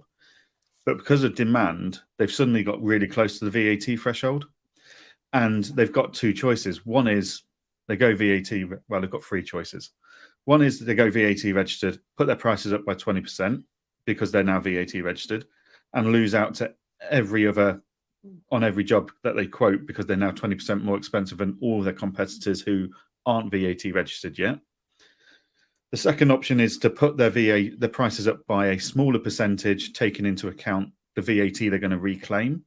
But because of demand, they've suddenly got really close to the VAT threshold. And they've got two choices. One is they go VAT, well, they've got three choices. One is they go VAT registered, put their prices up by 20% because they're now VAT registered, and lose out to on every job that they quote because they're now 20% more expensive than all their competitors who aren't VAT registered yet. The second option is to put their prices up by a smaller percentage, taking into account the VAT they're going to reclaim,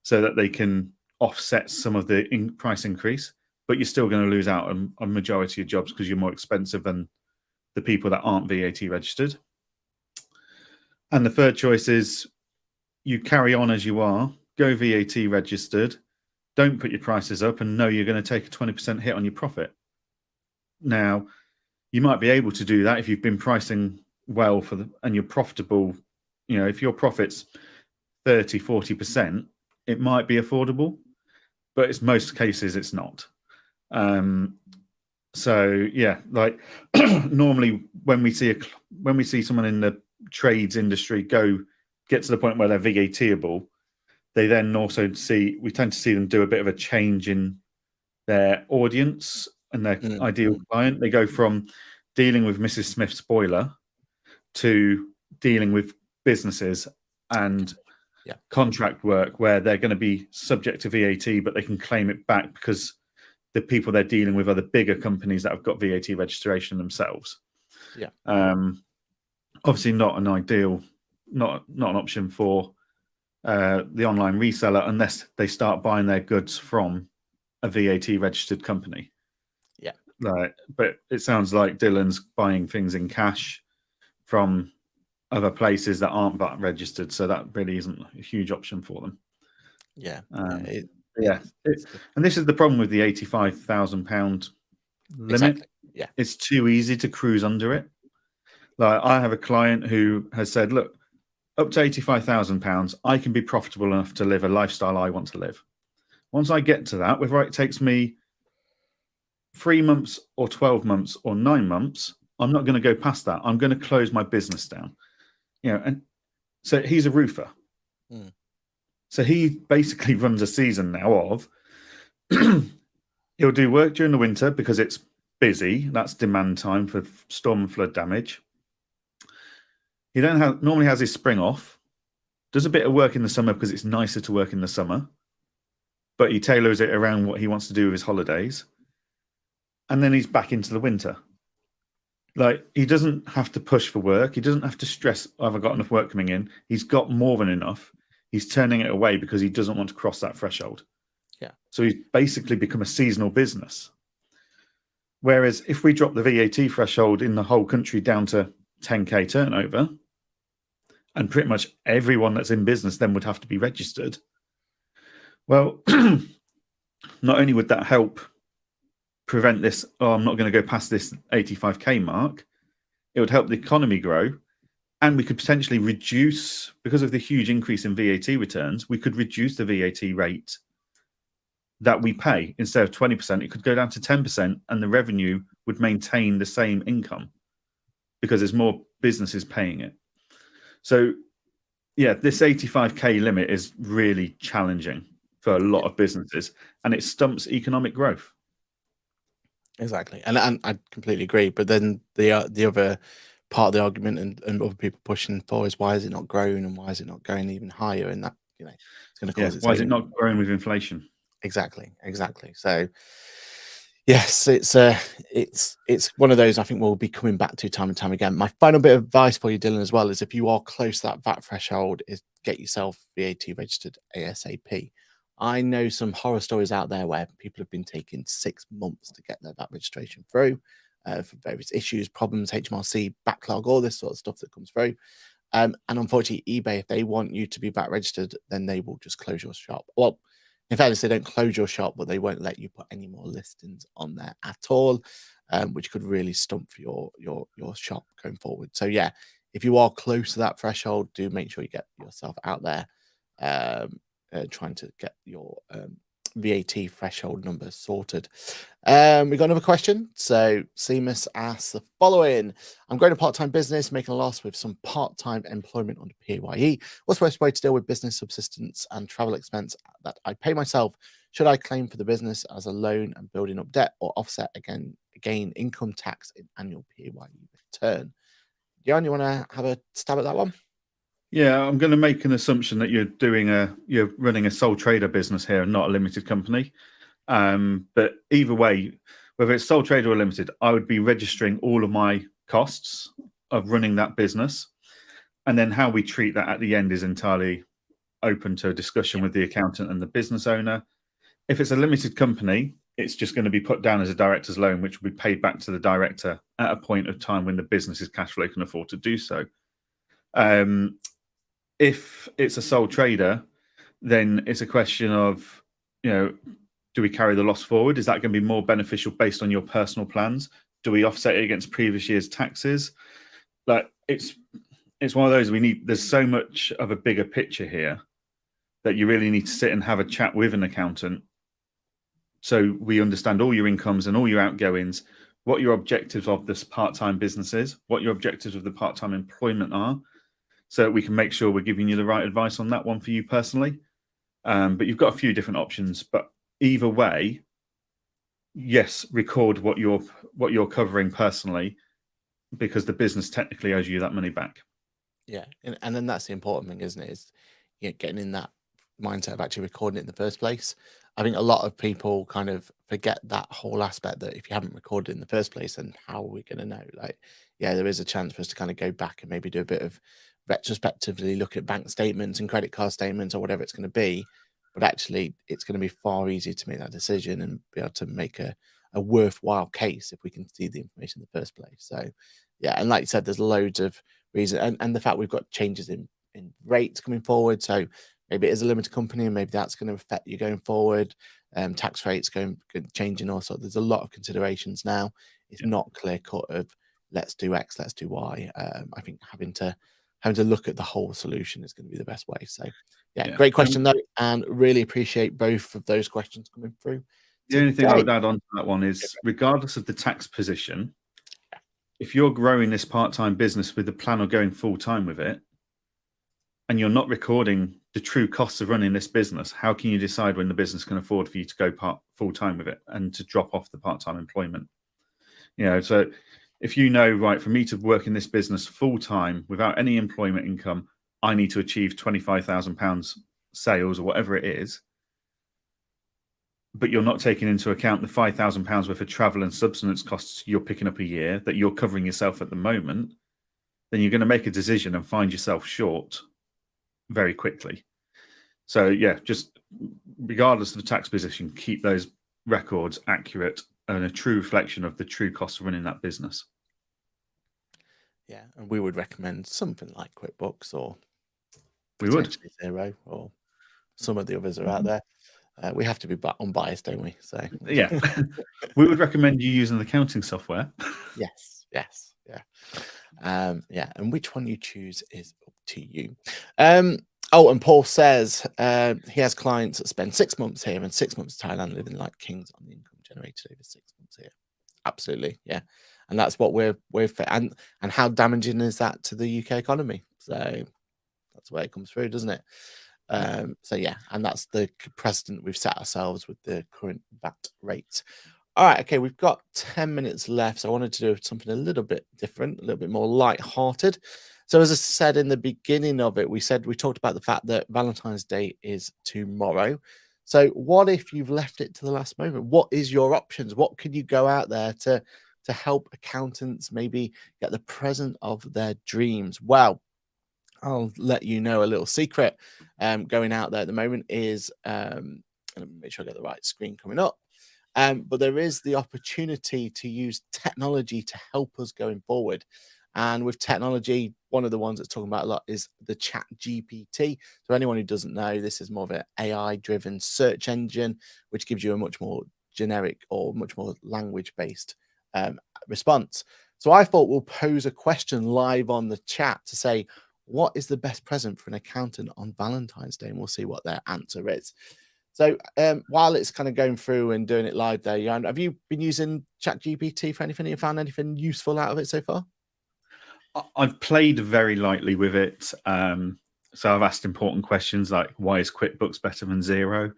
so that they can offset some of the price increase, but you're still going to lose out on a majority of jobs because you're more expensive than the people that aren't VAT registered. And the third choice is you carry on as you are, go VAT registered, don't put your prices up, and know you're going to take a 20% hit on your profit. Now, you might be able to do that if you've been pricing well and you're profitable. If your profit's 30, 40%, it might be affordable, but it's most cases it's not. So yeah, like normally when we see someone in the trades industry get to the point where they're VATable, they then also we tend to see them do a bit of a change in their audience and their ideal client. They go from dealing with Mrs. Smith's boiler to dealing with businesses and contract work where they're going to be subject to VAT, but they can claim it back because the people they're dealing with are the bigger companies that have got VAT registration themselves.
Yeah.
Obviously not an option for the online reseller unless they start buying their goods from a VAT registered company.
Yeah.
Right. But it sounds like Dylan's buying things in cash from other places that aren't VAT registered, so that really isn't a huge option for them.
Yeah.
And this is the problem with the £85,000 limit.
Exactly. Yeah.
It's too easy to cruise under it. Like I have a client who has said, look, up to £85,000, I can be profitable enough to live a lifestyle I want to live. Once I get to that, whether it takes me 3 months or 12 months or 9 months, I'm not going to go past that. I'm going to close my business down. And so he's a roofer. So he basically runs a season now of he'll do work during the winter because it's busy. That's demand time for storm and flood damage. He then normally has his spring off, does a bit of work in the summer because it's nicer to work in the summer, but he tailors it around what he wants to do with his holidays. And then he's back into the winter. Like, he doesn't have to push for work. He doesn't have to stress, have I got enough work coming in? He's got more than enough. He's turning it away because he doesn't want to cross that threshold.
Yeah.
So he's basically become a seasonal business. Whereas if we drop the VAT threshold in the whole country down to 10K turnover, and pretty much everyone that's in business then would have to be registered, well, not only would that help prevent this, I'm not going to go past this 85K mark, it would help the economy grow, and we could potentially reduce, because of the huge increase in VAT returns, we could reduce the VAT rate that we pay. Instead of 20%, it could go down to 10%, and the revenue would maintain the same income because there's more businesses paying it. So, yeah, this 85K limit is really challenging for a lot of businesses, and it stumps economic growth.
Exactly, and I completely agree. But then the other part of the argument and other people pushing for is why is it not grown and why is it not going even higher? And that it's going to
Yeah.
cause its
Why is it
own.
not growing with inflation?
Exactly. So yes, it's one of those I think we'll be coming back to time and time again. My final bit of advice for you, Dylan, as well, is if you are close to that VAT threshold, is get yourself VAT registered ASAP. I know some horror stories out there where people have been taking 6 months to get their VAT registration through for various issues, problems, HMRC, backlog, all this sort of stuff that comes through. And unfortunately, eBay, if they want you to be VAT registered, then they will just close your shop. Well, in fairness, they don't close your shop, but they won't let you put any more listings on there at all, which could really stump your shop going forward. So yeah, if you are close to that threshold, do make sure you get yourself out there, trying to get your VAT threshold numbers sorted. We got another question. So Seamus asks the following: I'm growing a part-time business, making a loss with some part-time employment under PAYE. What's the best way to deal with business subsistence and travel expense that I pay myself? Should I claim for the business as a loan and building up debt, or offset again income tax in annual PAYE return? Johann, you want to have a stab at that one?
Yeah, I'm going to make an assumption that you're running a sole trader business here and not a limited company. But either way, whether it's sole trader or limited, I would be registering all of my costs of running that business. And then how we treat that at the end is entirely open to a discussion with the accountant and the business owner. If it's a limited company, it's just going to be put down as a director's loan, which will be paid back to the director at a point of time when the business's cash flow can afford to do so. If it's a sole trader, then it's a question of, do we carry the loss forward? Is that going to be more beneficial based on your personal plans? Do we offset it against previous year's taxes? Like it's one of those there's so much of a bigger picture here that you really need to sit and have a chat with an accountant so we understand all your incomes and all your outgoings, what your objectives of this part-time business is, what your objectives of the part-time employment are, so that we can make sure we're giving you the right advice on that one for you personally. But you've got a few different options. But either way, yes, record what you're covering personally, because the business technically owes you that money back.
Yeah, and then that's the important thing, isn't it? Is getting in that mindset of actually recording it in the first place. I think a lot of people kind of forget that whole aspect, that if you haven't recorded it in the first place, then how are we going to know? Like, yeah, there is a chance for us to kind of go back and maybe do a bit of retrospectively look at bank statements and credit card statements or whatever it's going to be. But actually, it's going to be far easier to make that decision and be able to make a worthwhile case if we can see the information in the first place. So, yeah, and like you said, there's loads of reason, and the fact we've got changes in rates coming forward. So maybe it is a limited company, and maybe that's going to affect you going forward. Tax rates changing also. There's a lot of considerations now. It's not clear cut of let's do X, let's do Y. I think having to look at the whole solution is going to be the best way. So yeah. Great question though, and really appreciate both of those questions coming through.
The only thing I would add on to that one is, regardless of the tax position, if you're growing this part-time business with the plan of going full-time with it, and you're not recording the true costs of running this business, how can you decide when the business can afford for you to go full-time with it and to drop off the part-time employment? So if right, for me to work in this business full-time without any employment income, I need to achieve £25,000 sales or whatever it is, but you're not taking into account the £5,000 worth of travel and subsistence costs you're picking up a year that you're covering yourself at the moment, then you're going to make a decision and find yourself short very quickly. So yeah, just regardless of the tax position, keep those records accurate and a true reflection of the true cost of running that business.
Yeah, and we would recommend something like QuickBooks, or
we would
Xero, or some of the others are out there. We have to be unbiased, don't we? So
yeah, we would recommend you using accounting software.
Yes, yeah. And which one you choose is up to you. And Paul says he has clients that spend 6 months here and 6 months in Thailand, living like kings on the income generated over 6 months here. Absolutely, yeah. And that's what we're and how damaging is that to the UK economy? So that's where it comes through, doesn't it? So yeah, and that's the precedent we've set ourselves with the current VAT rate. All right, okay, we've got 10 minutes left, so I wanted to do something a little bit different, a little bit more light-hearted. So as I said in the beginning of it, we talked about the fact that Valentine's Day is tomorrow. So what if you've left it to the last moment? What is your options? What can you go out there to help accountants maybe get the present of their dreams? Well, I'll let you know a little secret. Going out there at the moment is let me make sure I get the right screen coming up. But there is the opportunity to use technology to help us going forward. And with technology, one of the ones that's talking about a lot is the Chat GPT. So anyone who doesn't know, this is more of an AI-driven search engine, which gives you a much more generic or much more language-based response. So I thought we'll pose a question live on the chat to say, what is the best present for an accountant on Valentine's Day? And we'll see what their answer is. So while it's kind of going through and doing it live there, Johann, have you been using ChatGPT for anything? Have you found anything useful out of it so far?
I've played very lightly with it. So I've asked important questions like, why is QuickBooks better than Xero?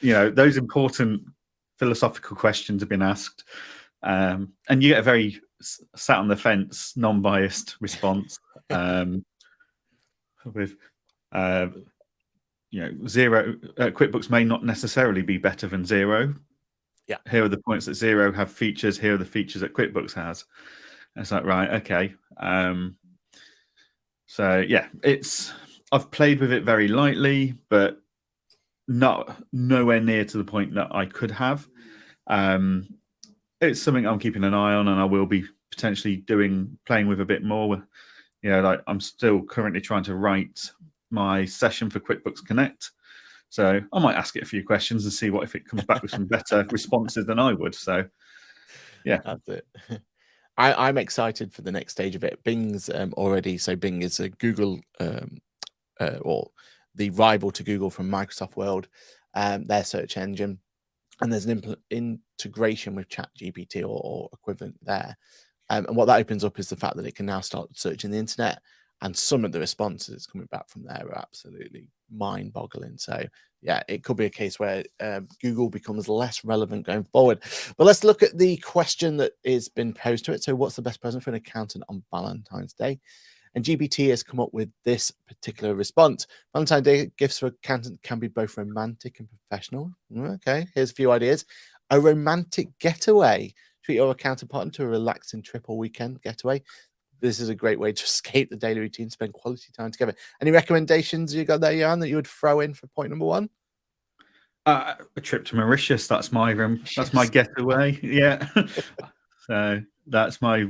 Those important philosophical questions have been asked. And you get a very sat on the fence, non-biased response with Xero. QuickBooks may not necessarily be better than Xero.
Yeah.
Here are the points that Xero have features. Here are the features that QuickBooks has. And it's like, right, okay. So yeah, I've played with it very lightly, but nowhere near to the point that I could have. It's something I'm keeping an eye on, and I will be potentially playing with a bit more. Like I'm still currently trying to write my session for QuickBooks Connect. So I might ask it a few questions and see if it comes back with some better responses than I would. So yeah.
That's it. I'm excited for the next stage of it. Bing's already, so Bing is a Google or the rival to Google from Microsoft World, their search engine. And there's an integration with ChatGPT or equivalent there. And what that opens up is the fact that it can now start searching the internet. And some of the responses coming back from there are absolutely mind-boggling. So, yeah, it could be a case where Google becomes less relevant going forward. But let's look at the question that has been posed to it. So what's the best present for an accountant on Valentine's Day? And GPT has come up with this particular response. Valentine's Day gifts for accountant can be both romantic and professional. Okay, here's a few ideas. A romantic getaway. Treat your accountant partner to a relaxing trip or weekend getaway. This is a great way to escape the daily routine, spend quality time together. Any recommendations you got there, Johann, that you would throw in for point number one?
A trip to Mauritius. That's my getaway. Yeah. So that's my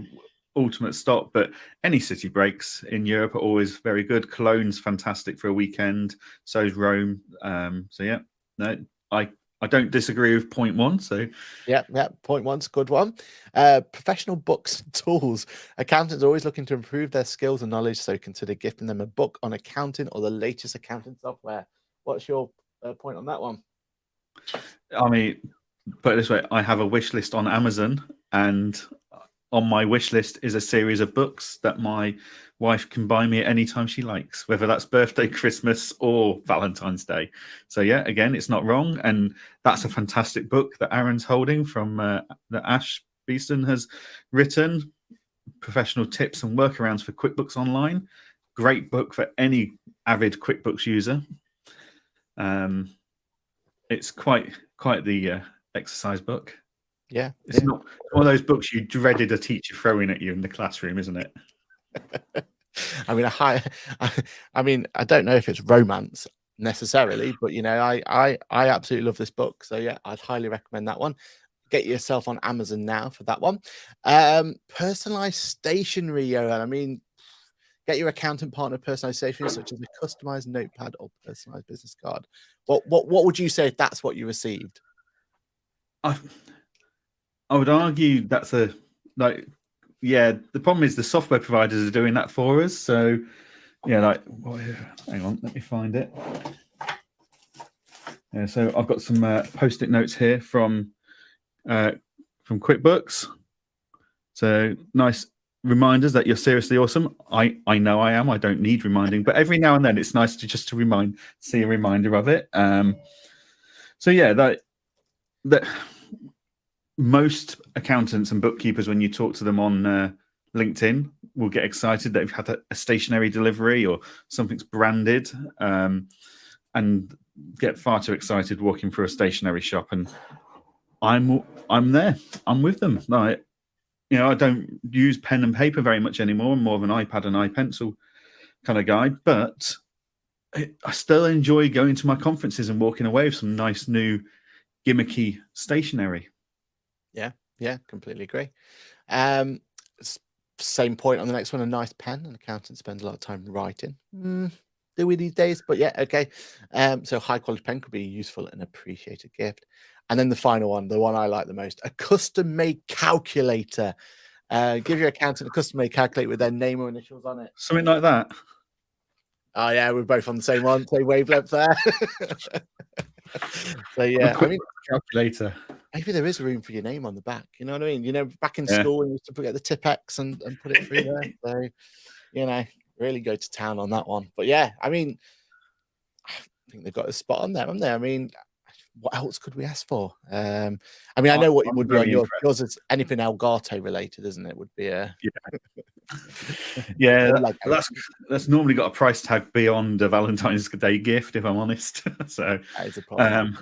ultimate stop. But any city breaks in Europe are always very good. Cologne's fantastic for a weekend. So is Rome. So yeah, no, I don't disagree with point one. So
yeah, point one's a good one. Professional books and tools. Accountants are always looking to improve their skills and knowledge, so consider gifting them a book on accounting or the latest accounting software. What's your point on that one?
I mean, put it this way, I have a wish list on Amazon, and on my wish list is a series of books that my wife can buy me at any time she likes, whether that's birthday, Christmas, or Valentine's Day. So yeah, again, it's not wrong. And that's a fantastic book that Aaron's holding from that Ash Beeston has written, Professional Tips and Workarounds for QuickBooks Online. Great book for any avid QuickBooks user. It's quite the exercise book.
Yeah,
it's not one of those books you dreaded a teacher throwing at you in the classroom, isn't it?
I mean, I don't know if it's romance necessarily, but I absolutely love this book. So yeah, I'd highly recommend that one. Get yourself on Amazon now for that one. Personalized stationery, Johann. I mean, get your accountant partner personalized stationery, such as a customized notepad or personalized business card. What would you say if that's what you received?
I would argue that's the problem is the software providers are doing that for us. So yeah, hang on, let me find it. Yeah, so I've got some post-it notes here from QuickBooks. So nice reminders that you're seriously awesome. I know I am. I don't need reminding, but every now and then it's nice to see a reminder of it. So yeah, that most accountants and bookkeepers, when you talk to them on LinkedIn will get excited that we've had a stationary delivery or something's branded, and get far too excited walking through a stationary shop. And I'm there. I'm with them. Like, I don't use pen and paper very much anymore. I'm more of an iPad and iPencil kind of guy, but I still enjoy going to my conferences and walking away with some nice new gimmicky stationery.
Yeah, completely agree. Same point on the next one. A nice pen. An accountant spends a lot of time writing. Do we these days? But yeah, okay. So high quality pen could be a useful and appreciated gift. And then the final one, the one I like the most, a custom made calculator. Give your accountant a custom made calculator with their name or initials on it.
Something like that.
Oh yeah, we're both on the same one, same wavelength there. So yeah, I mean,
calculator.
maybe there is room for your name on the back. You know what I mean? Back in school, we used to get the Tipp-Ex and put it through there. So, really go to town on that one. But yeah, I mean, I think they've got a spot on there, haven't they? I mean, what else could we ask for? I mean, I know what it would be on yours. Yours is anything Elgato related, isn't it? Would be a
yeah. That's normally got a price tag beyond a Valentine's Day gift, if I'm honest. So
that is a problem.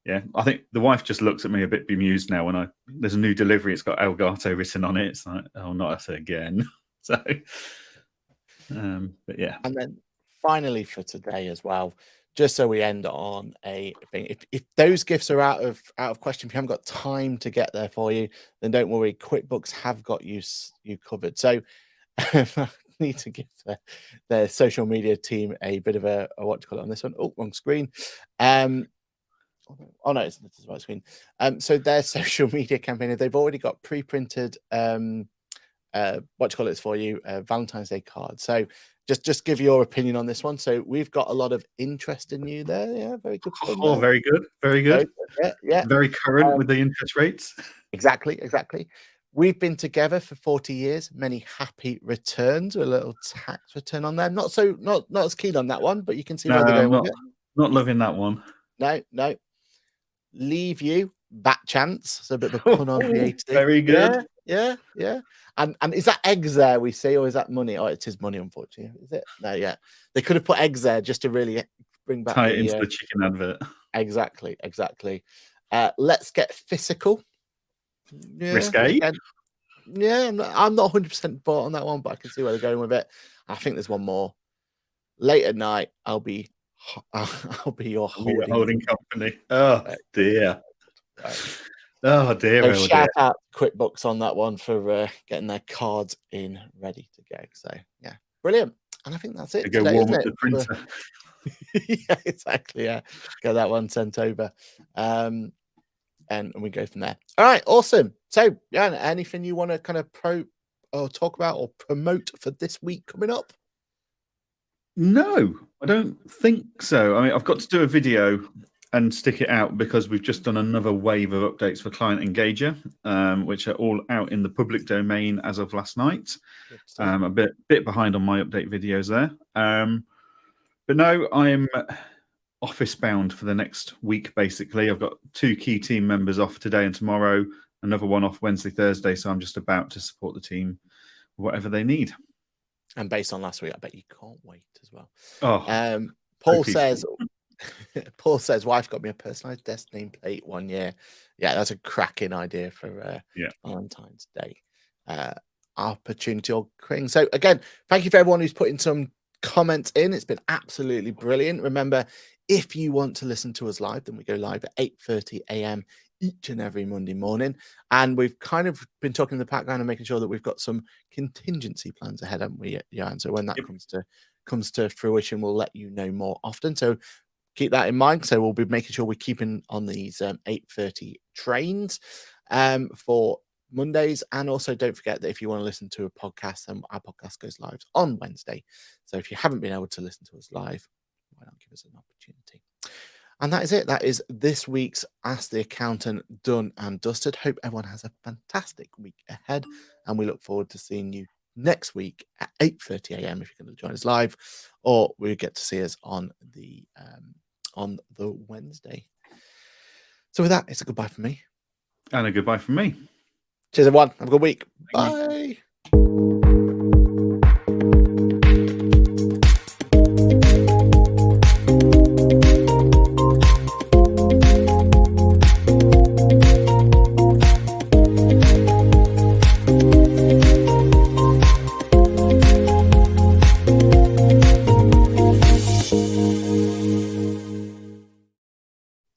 Yeah, I think the wife just looks at me a bit bemused now when there's a new delivery. It's got Elgato written on it. It's like, oh, not us again. So, but yeah.
And then finally for today as well, just so we end on a thing. If those gifts are out of question, if you haven't got time to get there for you, then don't worry. QuickBooks have got you covered. So I need to give their social media team a bit of a what do you call it on this one? Oh, wrong screen. Oh no, it's the right screen. So their social media campaign, they've already got pre-printed what do you call it for you, Valentine's Day cards. So just give your opinion on this one. So we've got a lot of interest in you there. Yeah, very good.
Oh, very good, very good.
Yeah.
Very current with the interest rates.
Exactly. We've been together for 40 years. Many happy returns. A little tax return on there. Not as keen on that one, but you can see where they're going with it.
Not loving that one.
No. Leave you that chance. So a bit of a pun on VAT.
Very good.
Yeah. And is that eggs there we see, or is that money? Oh, it is money, unfortunately. Is it? No, yeah. They could have put eggs there just to really bring back
tie it into the chicken advert.
Exactly. Let's get physical. Yeah,
risque.
Again, yeah, I'm not 100% bought on that one, but I can see where they're going with it. I think there's one more. Late at night, I'll be your
holding company. Oh dear.
Right.
Oh dear.
So shout out QuickBooks on that one for getting their cards in ready to go. So yeah, brilliant. And I think that's it.
Go warm up the printer.
Yeah, exactly. Yeah, get that one sent over, and we go from there. All right, awesome. So yeah, anything you want to kind of talk about or promote for this week coming up?
No, I don't think so. I mean, I've got to do a video and stick it out because we've just done another wave of updates for Client Engager, which are all out in the public domain as of last night. A bit behind on my update videos there. But no, I'm office bound for the next week, basically. I've got 2 key team members off today and tomorrow, another one off Wednesday, Thursday. So I'm just about to support the team, whatever they need. And
based on last week, I bet you can't wait as well.
Oh,
Paul says, wife got me a personalized desk nameplate 1 year. Yeah, that's a cracking idea for Valentine's Day. Opportunity or creating. So again, thank you for everyone who's putting some comments in. It's been absolutely brilliant. Remember, if you want to listen to us live, then we go live at 8:30 a.m. each and every Monday morning. And we've kind of been talking in the background and making sure that we've got some contingency plans ahead, haven't we, Johann? So when that comes to fruition, we'll let you know more often. So keep that in mind. So we'll be making sure we're keeping on these 8:30 trains for Mondays. And also don't forget that if you want to listen to a podcast, then our podcast goes live on Wednesday. So if you haven't been able to listen to us live, why not give us an opportunity? And that is it. That is this week's Ask the Accountant done and dusted. Hope everyone has a fantastic week ahead. And we look forward to seeing you next week at 8:30 a.m. if you're going to join us live, or we get to see us on the Wednesday. So with that, it's a goodbye from me.
And a goodbye from me.
Cheers, everyone. Have a good week. Bye.